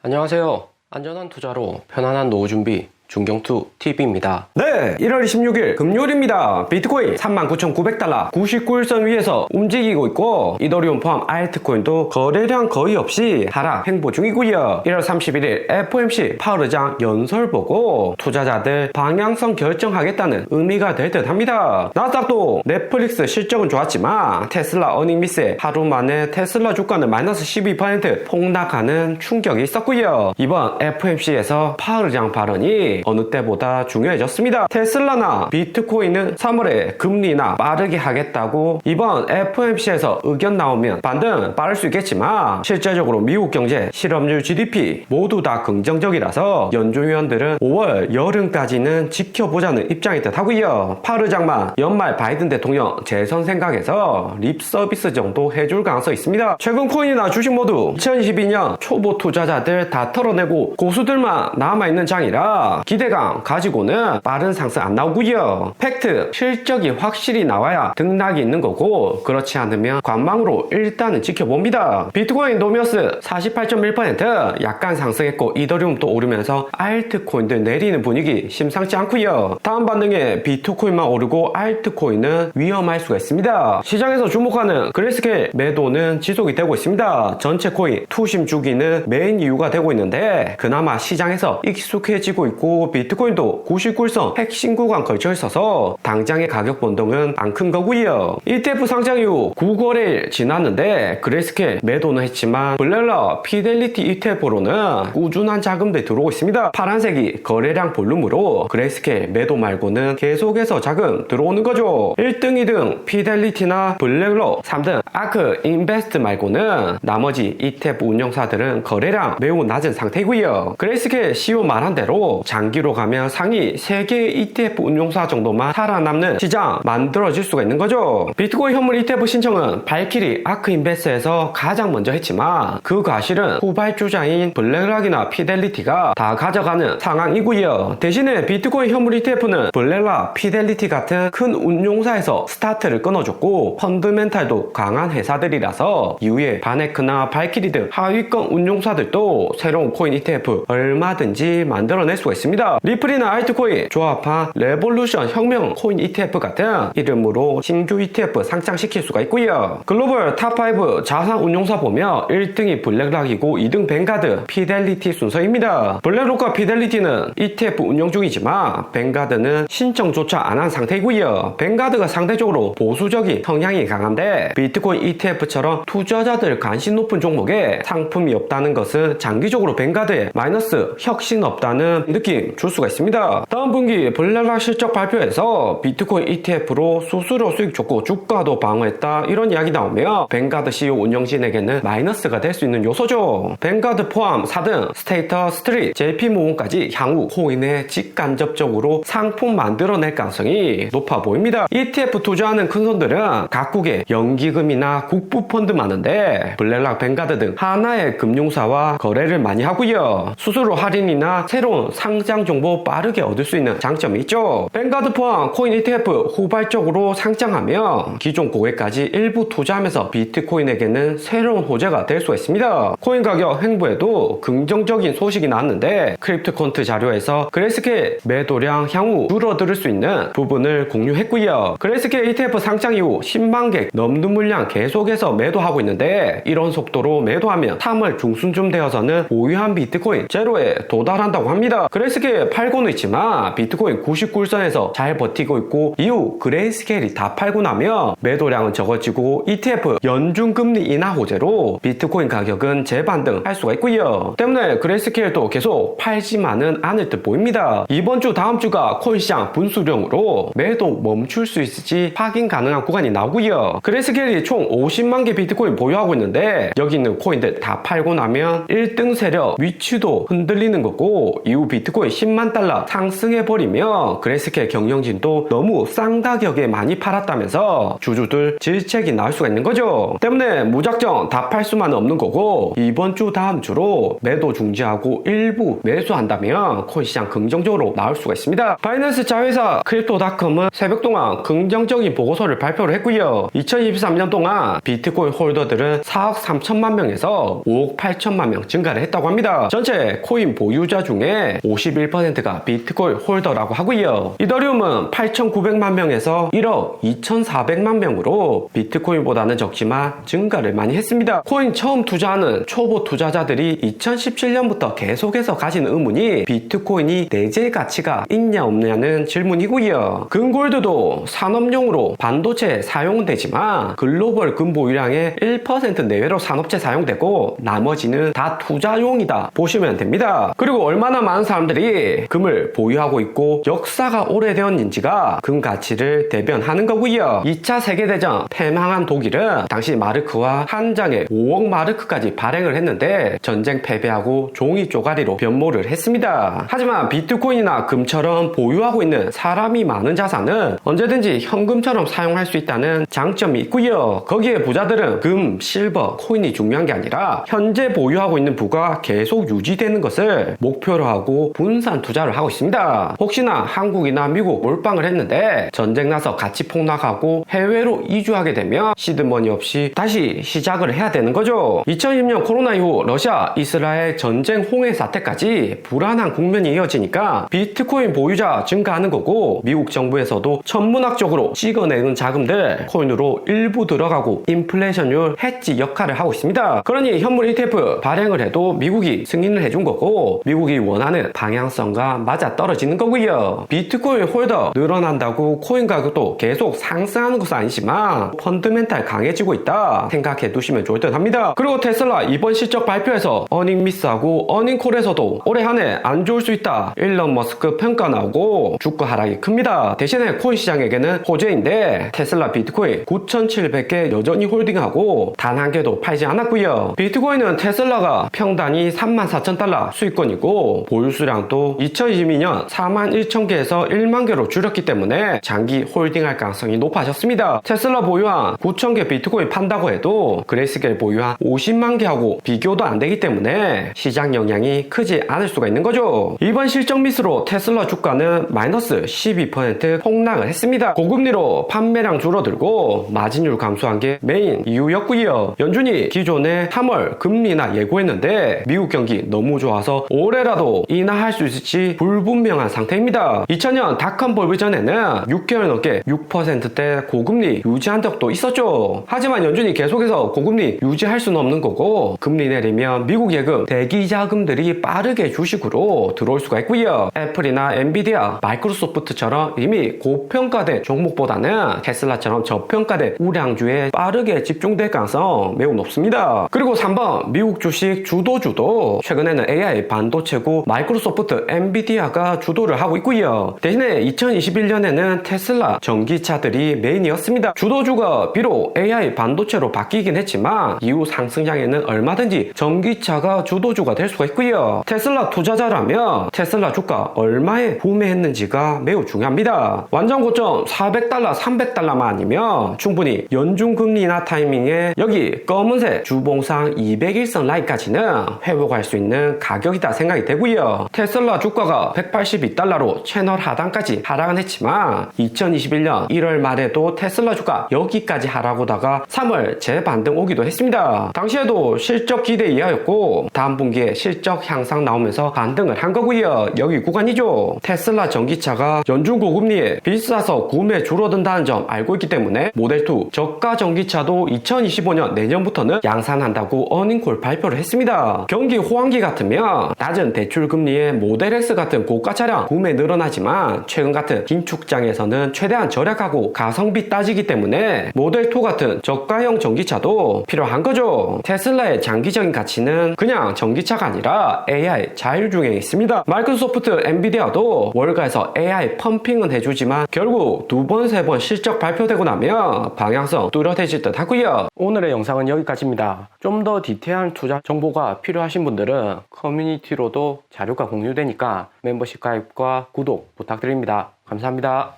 안녕하세요. 안전한 투자로 편안한 노후 준비 중경투 TV입니다. 네, 1월 26일 금요일입니다. 비트코인 39,900달러 99일선 위에서 움직이고 있고 이더리움 포함 알트코인도 거래량 거의 없이 하락 횡보 중이고요. 1월 31일 FOMC 파월 의장 연설 보고 투자자들 방향성 결정하겠다는 의미가 될 듯 합니다. 나스닥도 넷플릭스 실적은 좋았지만 테슬라 어닝 미스에 하루 만에 테슬라 주가는 마이너스 12% 폭락하는 충격이 있었고요. 이번 FOMC에서 파월 의장 발언이 어느 때보다 중요해졌습니다. 테슬라나 비트코인은 3월에 금리 인하 빠르게 하겠다고 이번 FOMC에서 의견 나오면 반등 빠를 수 있겠지만 실제적으로 미국 경제, 실업률, GDP 모두 다 긍정적이라서 연준위원들은 5월 여름까지는 지켜보자는 입장이 듯하고요. 파월 의장만 연말 바이든 대통령 재선 생각해서 립 서비스 정도 해줄 가능성이 있습니다. 최근 코인이나 주식 모두 2022년 초보 투자자들 다 털어내고 고수들만 남아있는 장이라 기대감 가지고는 빠른 상승 안 나오고요. 팩트, 실적이 확실히 나와야 등락이 있는 거고 그렇지 않으면 관망으로 일단은 지켜봅니다. 비트코인 도미어스 48.1% 약간 상승했고 이더리움도 오르면서 알트코인들 내리는 분위기 심상치 않고요. 다음 반등에 비트코인만 오르고 알트코인은 위험할 수가 있습니다. 시장에서 주목하는 그레이스케일 매도는 지속이 되고 있습니다. 전체 코인 투심 주기는 메인 이유가 되고 있는데 그나마 시장에서 익숙해지고 있고 비트코인도 99일선 핵심 구간 걸쳐 있어서 당장의 가격 변동은 안 큰 거고요. ETF 상장 이후 9거래일 지났는데 그레이스케일 매도는 했지만 블랙락 피델리티 ETF로는 꾸준한 자금들이 들어오고 있습니다. 파란색이 거래량 볼륨으로 그레이스케일 매도 말고는 계속해서 자금 들어오는 거죠. 1등, 2등 피델리티나 블랙락, 3등 아크 인베스트 말고는 나머지 ETF 운영사들은 거래량 매우 낮은 상태이고요. 그레이스케일 CEO 말한 대로 장기로 가면 상위 3개의 ETF 운용사 정도만 살아남는 시장 만들어질 수가 있는 거죠. 비트코인 현물 ETF 신청은 발키리 아크인베스트에서 가장 먼저 했지만 그 과실은 후발주자인 블랙락이나 피델리티가 다 가져가는 상황이고요. 대신에 비트코인 현물 ETF는 블랙락, 피델리티 같은 큰 운용사에서 스타트를 끊어줬고 펀드멘탈도 강한 회사들이라서 이후에 바네크나 발키리 등 하위권 운용사들도 새로운 코인 ETF 얼마든지 만들어낼 수가 있습니다. 리플이나 알트코인 조합한 레볼루션 혁명 코인 ETF 같은 이름으로 신규 ETF 상장시킬 수가 있고요. 글로벌 탑5 자산 운용사 보면 1등이 블랙락이고 2등 뱅가드, 피델리티 순서입니다. 블랙락과 피델리티는 ETF 운영 중이지만 뱅가드는 신청조차 안 한 상태이고요. 뱅가드가 상대적으로 보수적인 성향이 강한데 비트코인 ETF처럼 투자자들 관심 높은 종목에 상품이 없다는 것은 장기적으로 뱅가드에 마이너스 혁신 없다는 느낌 줄 수가 있습니다. 다음 분기 블랙락 실적 발표에서 비트코인 ETF로 수수료 수익 좋고 주가도 방어했다 이런 이야기 나오며 뱅가드 CEO 운영진에게는 마이너스가 될 수 있는 요소죠. 뱅가드 포함 4등 스테이터 스트릿, JP모건까지 향후 코인에 직간접적으로 상품 만들어낼 가능성이 높아 보입니다. ETF 투자하는 큰손들은 각국에 연기금이나 국부펀드 많은데 블랙락, 뱅가드 등 하나의 금융사와 거래를 많이 하고요. 수수료 할인이나 새로운 상장 정보 빠르게 얻을 수 있는 장점이 있죠. 뱅가드 포함 코인 ETF 후발적으로 상장하면 기존 고객까지 일부 투자하면서 비트코인에게는 새로운 호재가 될 수가 있습니다. 코인 가격 횡보에도 긍정적인 소식이 나왔는데 크립토컨트 자료에서 그레이스케일 매도량 향후 줄어들 수 있는 부분을 공유했고요. 그레이스케일 ETF 상장 이후 10만 개 넘는 물량 계속해서 매도하고 있는데 이런 속도로 매도하면 3월 중순쯤 되어서는 보유한 비트코인 제로에 도달한다고 합니다. 그레이스케일 팔고는 있지만 비트코인 99일선에서 잘 버티고 있고 이후 그레이스케일이 다 팔고 나면 매도량은 적어지고 ETF 연준금리 인하 호재로 비트코인 가격은 재반등할 수가 있고요. 때문에 그레이스케일도 계속 팔지만은 않을 듯 보입니다. 이번 주 다음 주가 코인시장 분수령으로 매도 멈출 수 있을지 확인 가능한 구간이 나오고요. 그레이스케일이 총 50만 개 비트코인 보유하고 있는데 여기 있는 코인들 다 팔고 나면 1등 세력 위치도 흔들리는 거고 이후 비트코인 비트코인 10만 달러 상승해버리며 그레이스케일 경영진도 너무 싼 가격에 많이 팔았다면서 주주들 질책이 나올 수가 있는 거죠. 때문에 무작정 다 팔 수만은 없는 거고 이번 주 다음 주로 매도 중지하고 일부 매수한다면 코인 시장 긍정적으로 나올 수가 있습니다. 바이낸스 자회사 크립토닷컴은 새벽 동안 긍정적인 보고서를 발표를 했고요. 2023년 동안 비트코인 홀더들은 4억 3천만 명에서 5억 8천만 명 증가를 했다고 합니다. 전체 코인 보유자 중에 51%가 비트코인 홀더라고 하고요. 이더리움은 8,900만 명에서 1억 2,400만 명으로 비트코인보다는 적지만 증가를 많이 했습니다. 코인 처음 투자하는 초보 투자자들이 2017년부터 계속해서 가진 의문이 비트코인이 내재 가치가 있냐 없냐는 질문이고요. 금골드도 산업용으로 반도체에 사용되지만 글로벌 금 보유량의 1% 내외로 산업체 사용되고 나머지는 다 투자용이다 보시면 됩니다. 그리고 얼마나 많은 사람들이 금을 보유하고 있고 역사가 오래되었는지가 금 가치를 대변하는 거고요. 2차 세계대전 패망한 독일은 당시 마르크와 한 장에 5억 마르크까지 발행을 했는데 전쟁 패배하고 종이 쪼가리로 변모를 했습니다. 하지만 비트코인이나 금처럼 보유하고 있는 사람이 많은 자산은 언제든지 현금처럼 사용할 수 있다는 장점이 있고요. 거기에 부자들은 금, 실버, 코인이 중요한 게 아니라 현재 보유하고 있는 부가 계속 유지되는 것을 목표로 하고 분산 투자를 하고 있습니다. 혹시나 한국이나 미국 몰빵을 했는데 전쟁 나서 가치 폭락하고 해외로 이주하게 되면 시드머니 없이 다시 시작을 해야 되는 거죠. 2020년 코로나 이후 러시아, 이스라엘 전쟁 홍해 사태까지 불안한 국면이 이어지니까 비트코인 보유자 증가하는 거고 미국 정부에서도 천문학적으로 찍어내는 자금들 코인으로 일부 들어가고 인플레이션율 해지 역할을 하고 있습니다. 그러니 현물 ETF 발행을 해도 미국이 승인을 해준 거고 미국이 원하는 방향성과 맞아 떨어지는 거고요. 비트코인 홀더 늘어난다고 코인 가격도 계속 상승하는 것은 아니지만 펀드멘탈 강해지고 있다 생각해 두시면 좋을 듯 합니다. 그리고 테슬라 이번 실적 발표에서 어닝 미스하고 어닝콜에서도 올해 한 해 안 좋을 수 있다 일론 머스크 평가 나오고 주가 하락이 큽니다. 대신에 코인 시장에게는 호재인데 테슬라 비트코인 9,700개 여전히 홀딩하고 단 한 개도 팔지 않았고요. 비트코인은 테슬라가 평단이 34,000달러 수익권이고 보유 수량도 2022년 41,000개에서 1만 개로 줄였기 때문에 장기 홀딩할 가능성이 높아졌습니다. 테슬라 보유한 9,000개 비트코인 판다고 해도 그레이스케일 보유한 50만 개하고 비교도 안 되기 때문에 시장 영향이 크지 않을 수가 있는 거죠. 이번 실적 미스로 테슬라 주가는 마이너스 12% 폭락을 했습니다. 고금리로 판매량 줄어들고 마진율 감소한 게 메인 이유였고요. 연준이 기존에 3월 금리나 예고했는데 미국 경기 너무 좋아서 올해라도 인하할 수 있을지 불분명한 상태입니다. 2000년 닷컴 버블 전에는 6개월 넘게 6%대 고금리 유지한 적도 있었죠. 하지만 연준이 계속해서 고금리 유지할 수는 없는 거고 금리 내리면 미국 예금 대기 자금들이 빠르게 주식으로 들어올 수가 있고요. 애플이나 엔비디아, 마이크로소프트처럼 이미 고평가된 종목보다는 테슬라처럼 저평가된 우량주에 빠르게 집중될 가능성 매우 높습니다. 그리고 3번 미국 주식 주도주도 최근에는 AI 반도체고 마이크로소프트, 엔비디아가 주도를 하고 있고요. 대신에 2021년에는 테슬라 전기차들이 메인이었습니다. 주도주가 비록 AI 반도체로 바뀌긴 했지만 이후 상승장에는 얼마든지 전기차가 주도주가 될 수가 있고요. 테슬라 투자자라면 테슬라 주가 얼마에 구매했는지가 매우 중요합니다. 완전 고점 400달러, 300달러만 아니면 충분히 연준금리나 타이밍에 여기 검은색 주봉상 200일선 라인까지는 회복할 수 있는 가격이다 생각이 되고요. 테슬라 주가가 182달러로 채널 하단까지 하락은 했지만 2021년 1월 말에도 테슬라 주가 여기까지 하락하다가 3월 재반등 오기도 했습니다. 당시에도 실적 기대 이하였고 다음 분기에 실적 향상 나오면서 반등을 한 거고요. 여기 구간이죠. 테슬라 전기차가 연준 고금리에 비싸서 구매 줄어든다는 점 알고 있기 때문에 모델2 저가 전기차도 2025년 내년부터는 양산한다고 어닝콜 발표를 했습니다. 경기 호황기 같으면 낮은 대출 금리에 모델X 같은 고가 차량 구매 늘어나지만 최근 같은 긴축장에서는 최대한 절약하고 가성비 따지기 때문에 모델2 같은 저가형 전기차도 필요한 거죠. 테슬라의 장기적인 가치는 그냥 전기차가 아니라 AI 자율주행에 있습니다. 마이크로소프트, 엔비디아도 월가에서 AI 펌핑은 해주지만 결국 두 번, 세 번 실적 발표되고 나면 방향성 뚜렷해질 듯 하고요. 오늘의 영상은 여기까지입니다. 좀 더 디테일한 투자 정보가 필요하신 분들은 커뮤니티로도 자료가 공유되어 되니까 멤버십 가입과 구독 부탁드립니다. 감사합니다.